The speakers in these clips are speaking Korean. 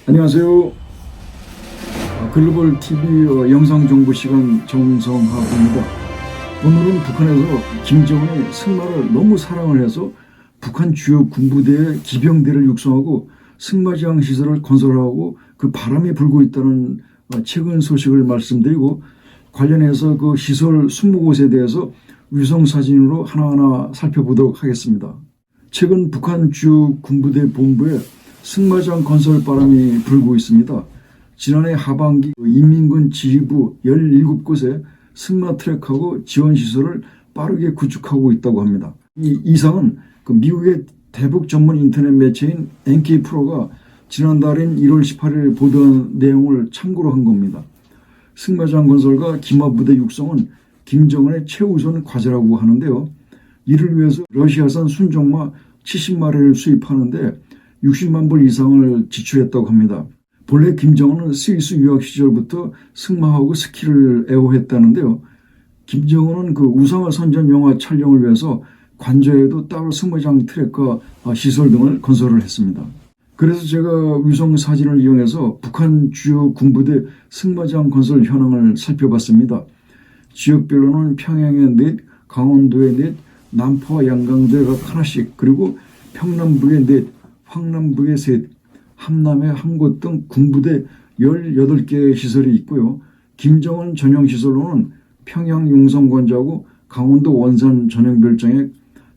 안녕하세요. 글로벌 TV 영상정보 시간 정성하입니다. 오늘은 북한에서 김정은이 승마를 너무 사랑을 해서 북한 주요 군부대의 기병대를 육성하고 승마장 시설을 건설하고 그 바람이 불고 있다는 최근 소식을 말씀드리고, 관련해서 그 시설 20곳에 대해서 위성사진으로 하나하나 살펴보도록 하겠습니다. 최근 북한 주요 군부대 본부에 승마장 건설 바람이 불고 있습니다. 지난해 하반기 인민군 지휘부 17곳에 승마 트랙하고 지원시설을 빠르게 구축하고 있다고 합니다. 이 이상은 그 미국의 대북 전문 인터넷 매체인 NK프로가 지난달인 1월 18일 보도한 내용을 참고로 한 겁니다. 승마장 건설과 기마부대 육성은 김정은의 최우선 과제라고 하는데요. 이를 위해서 러시아산 순종마 70마리를 수입하는데 60만 불 이상을 지출했다고 합니다. 본래 김정은은 스위스 유학 시절부터 승마하고 스키를 애호했다는데요. 김정은은 그 우상화 선전 영화 촬영을 위해서 관저에도 따로 승마장 트랙과 시설 등을 건설을 했습니다. 그래서 제가 위성 사진을 이용해서 북한 주요 군부대 승마장 건설 현황을 살펴봤습니다. 지역별로는 평양에 넷, 강원도에 넷, 남포와 양강도에 각 하나씩, 그리고 평남북에 넷, 황남북에 셋, 함남에 한 곳 등 군부대 18개의 시설이 있고요. 김정은 전용 시설로는 평양 용성관저하고 강원도 원산 전용별장에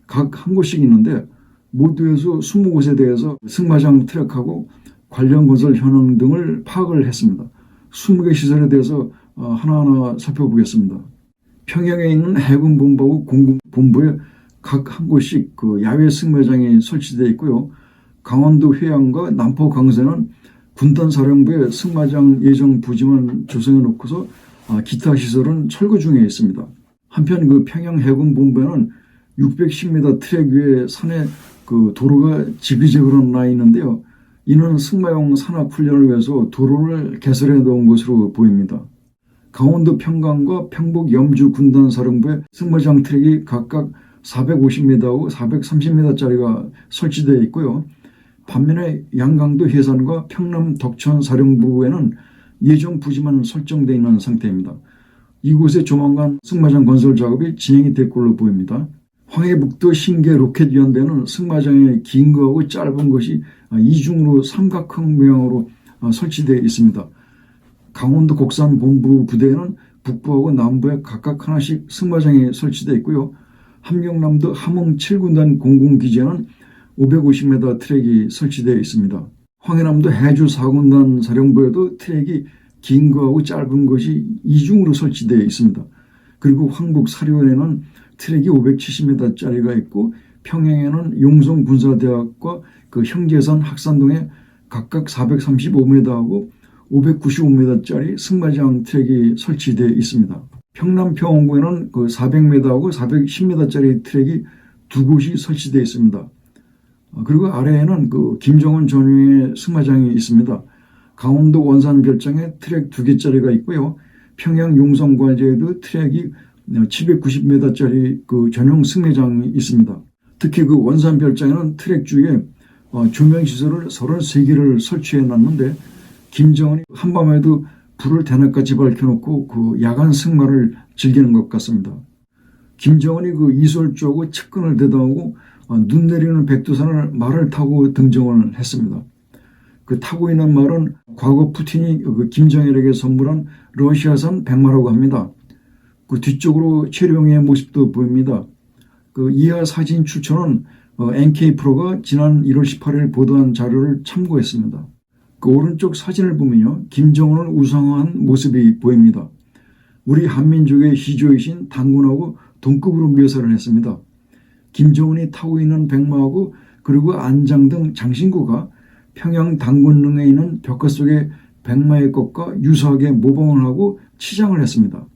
각 한 곳씩 있는데, 모두에서 20곳에 대해서 승마장 트랙하고 관련 건설 현황 등을 파악을 했습니다. 20개 시설에 대해서 하나하나 살펴보겠습니다. 평양에 있는 해군 본부하고 공군 본부에 각 한 곳씩 그 야외 승마장이 설치되어 있고요. 강원도 회양과 남포 강서는 군단사령부의 승마장 예정 부지만 조성해 놓고서 기타 시설은 철거 중에 있습니다. 한편 그 평양 해군 본부에는 610m 트랙 위에 산에 그 도로가 지그재그로 나 있는데요. 이는 승마용 산악 훈련을 위해서 도로를 개설해 놓은 것으로 보입니다. 강원도 평강과 평북 염주 군단사령부의 승마장 트랙이 각각 450m하고 430m짜리가 설치되어 있고요. 반면에 양강도 해산과 평남 덕천 사령부에는 예정 부지만 설정되어 있는 상태입니다. 이곳에 조만간 승마장 건설 작업이 진행이 될 걸로 보입니다. 황해북도 신계 로켓연대는 승마장의 긴 거하고 짧은 것이 이중으로 삼각형 모양으로 설치되어 있습니다. 강원도 곡산 본부 부대에는 북부하고 남부에 각각 하나씩 승마장이 설치되어 있고요. 함경남도 함흥 7군단 공군기지에는 550m 트랙이 설치되어 있습니다. 황해남도 해주 4군단 사령부에도 트랙이 긴 거하고 짧은 것이 이중으로 설치되어 있습니다. 그리고 황북 사료원에는 트랙이 570m짜리가 있고, 평양에는 용성군사대학과 그 형제산 학산동에 각각 435m하고 595m짜리 승마장 트랙이 설치되어 있습니다. 평남 평원구에는 그 400m하고 410m짜리 트랙이 두 곳이 설치되어 있습니다. 그리고 아래에는 그 김정은 전용의 승마장이 있습니다. 강원도 원산 별장에 트랙 2개짜리가 있고요. 평양 용성관제에도 트랙이 790m짜리 그 전용 승마장이 있습니다. 특히 그 원산 별장에는 트랙 주위에 조명 시설을 33개를 설치해 놨는데, 김정은이 한밤에도 불을 대낮같이 밝혀놓고 그 야간 승마를 즐기는 것 같습니다. 김정은이 그 이솔주하고 측근을 대동하고 눈 내리는 백두산을 말을 타고 등정을 했습니다. 그 타고 있는 말은 과거 푸틴이 그 김정일에게 선물한 러시아산 백마라고 합니다. 그 뒤쪽으로 최룡의 모습도 보입니다. 그 이하 사진 추천은 NK프로가 지난 1월 18일 보도한 자료를 참고했습니다. 그 오른쪽 사진을 보면요, 김정은을 우상화한 모습이 보입니다. 우리 한민족의 희조이신 당군하고 동급으로 묘사를 했습니다. 김정은이 타고 있는 백마하고 그리고 안장 등 장신구가 평양 당군릉에 있는 벽화 속의 백마의 것과 유사하게 모방을 하고 치장을 했습니다.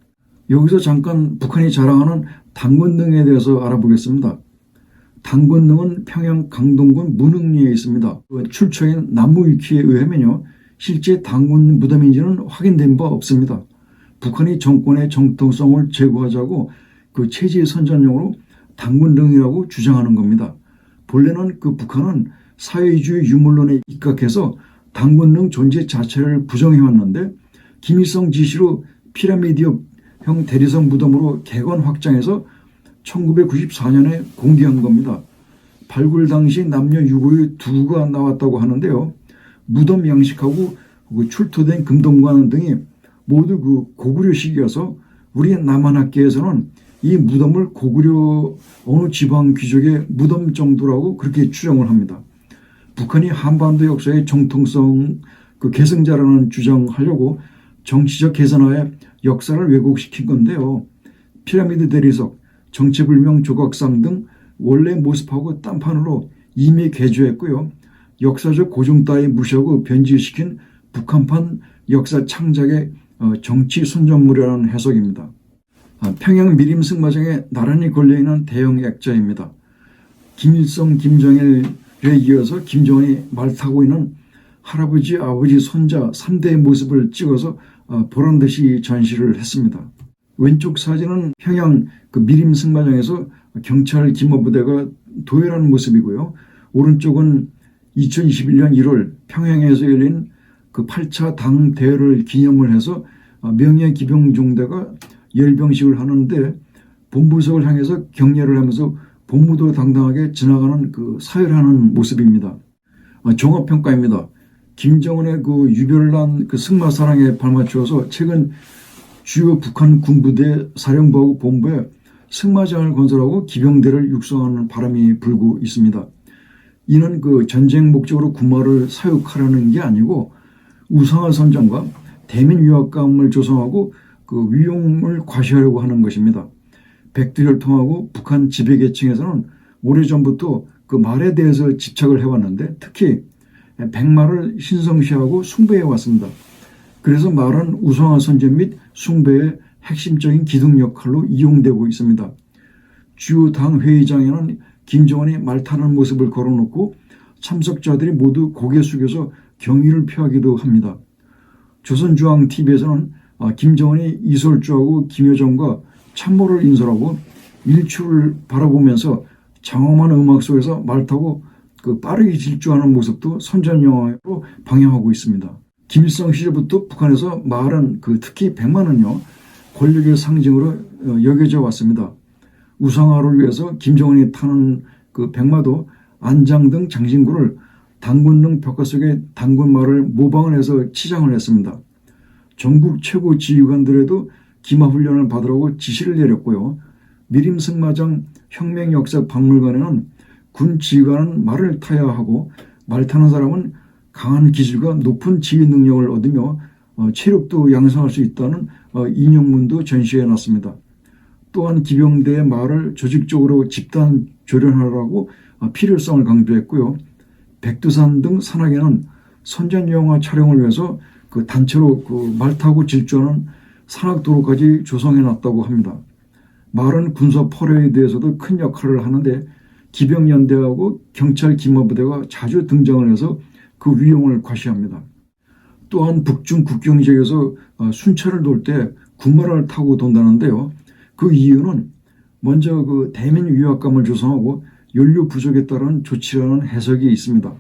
여기서 잠깐 북한이 자랑하는 당군릉에 대해서 알아보겠습니다. 당군릉은 평양 강동군 문흥리에 있습니다. 출처인 남무위키에 의하면요, 실제 당군 무덤인지는 확인된 바 없습니다. 북한이 정권의 정통성을 제고하자고 그 체제 선전용으로 당군릉이라고 주장하는 겁니다. 본래는 그 북한은 사회주의 유물론에 입각해서 당군능 존재 자체를 부정해왔는데 김일성 지시로 피라미드형 대리석 무덤으로 개건 확장해서 1994년에 공개한 겁니다. 발굴 당시 남녀 유골이 2구가 나왔다고 하는데요. 무덤 양식하고 출토된 금동관 등이 모두 고구려식이어서 우리 남한학계에서는 이 무덤을 고구려 어느 지방 귀족의 무덤 정도라고 그렇게 추정을 합니다. 북한이 한반도 역사의 정통성 계승자라는 주장하려고 정치적 계산하에 역사를 왜곡시킨 건데요. 피라미드 대리석, 정체불명 조각상 등 원래 모습하고 딴판으로 이미 개조했고요. 역사적 고증 따위 무시하고 변질시킨 북한판 역사 창작의 정치 선전물이라는 해석입니다. 평양 미림 승마장에 나란히 걸려있는 대형 액자입니다. 김일성, 김정일에 이어서 김정은이 말 타고 있는 할아버지, 아버지, 손자 3대의 모습을 찍어서 보란듯이 전시를 했습니다. 왼쪽 사진은 평양 미림 승마장에서 경찰 기모부대가 도열하는 모습이고요. 오른쪽은 2021년 1월 평양에서 열린 8차 당 대회를 기념을 해서 명예기병중대가 열병식을 하는데 본부석을 향해서 격려를 하면서 본무도 당당하게 지나가는 사열하는 모습입니다. 종합평가입니다. 김정은의 유별난 승마사랑에 발맞추어서 최근 주요 북한 군부대 사령부하고 본부에 승마장을 건설하고 기병대를 육성하는 바람이 불고 있습니다. 이는 전쟁 목적으로 군마를 사육하라는 게 아니고 우상화 선장과 대민 위압감을 조성하고 위용을 과시하려고 하는 것입니다. 백두를 통하고 북한 지배계층에서는 오래전부터 말에 대해서 집착을 해왔는데 특히 백마를 신성시하고 숭배해 왔습니다. 그래서 말은 우상화 선전 및 숭배의 핵심적인 기둥 역할로 이용되고 있습니다. 주요 당 회의장에는 김정은이 말 타는 모습을 걸어놓고 참석자들이 모두 고개 숙여서 경의를 표하기도 합니다. 조선중앙TV에서는 김정은이 이설주하고 김여정과 참모를 인솔하고 일출을 바라보면서 장엄한 음악 속에서 말 타고 빠르게 질주하는 모습도 선전영화로 방영하고 있습니다. 김일성 시절부터 북한에서 말은 특히 백마는요 권력의 상징으로 여겨져 왔습니다. 우상화를 위해서 김정은이 타는 백마도 안장 등 장신구를 당군능 벽화 속에 당군말을 모방을 해서 치장을 했습니다. 전국 최고 지휘관들에도 기마훈련을 받으라고 지시를 내렸고요. 미림 승마장 혁명역사박물관에는 군 지휘관은 말을 타야 하고 말 타는 사람은 강한 기술과 높은 지휘 능력을 얻으며 체력도 양성할 수 있다는 인용문도 전시해 놨습니다. 또한 기병대의 말을 조직적으로 집단 조련하라고 필요성을 강조했고요. 백두산 등 산악에는 선전영화 촬영을 위해서 단체로 말 타고 질주하는 산악도로까지 조성해 놨다고 합니다. 말은 군사 퍼레이드에서도 큰 역할을 하는데 기병연대하고 경찰 기마부대가 자주 등장을 해서 그 위용을 과시합니다. 또한 북중 국경 지역에서 순찰을 돌 때 군마를 타고 돈다는데요. 그 이유는 먼저 대민 위압감을 조성하고 연료 부족에 따른 조치라는 해석이 있습니다.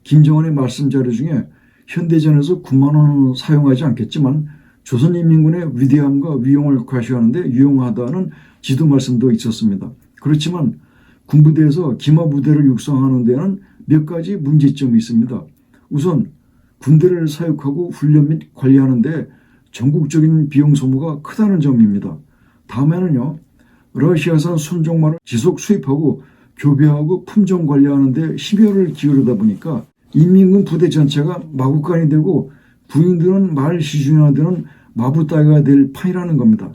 김정은의 말씀 자료 중에 현대전에서 군마는 사용하지 않겠지만 조선인민군의 위대함과 위용을 과시하는데 유용하다는 지도 말씀도 있었습니다. 그렇지만 군부대에서 기마부대를 육성하는 데는 몇 가지 문제점이 있습니다. 우선 군대를 사육하고 훈련 및 관리하는 데 전국적인 비용 소모가 크다는 점입니다. 다음에는요. 러시아산 순종말을 지속 수입하고 교배하고 품종 관리하는 데 심혈을 기울이다 보니까 인민군 부대 전체가 마구간이 되고 군인들은 말 시중하는 마부 따위가 될 판이라는 겁니다.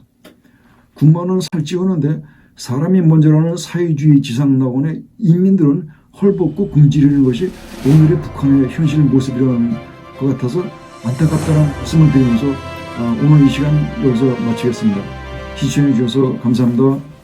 군마는 살찌우는데 사람이 먼저라는 사회주의 지상낙원의 인민들은 헐벗고 굶주리는 것이 오늘의 북한의 현실 모습이라는 것 같아서 안타깝다는 말씀을 드리면서 오늘 이 시간 여기서 마치겠습니다. 시청해 주셔서 감사합니다.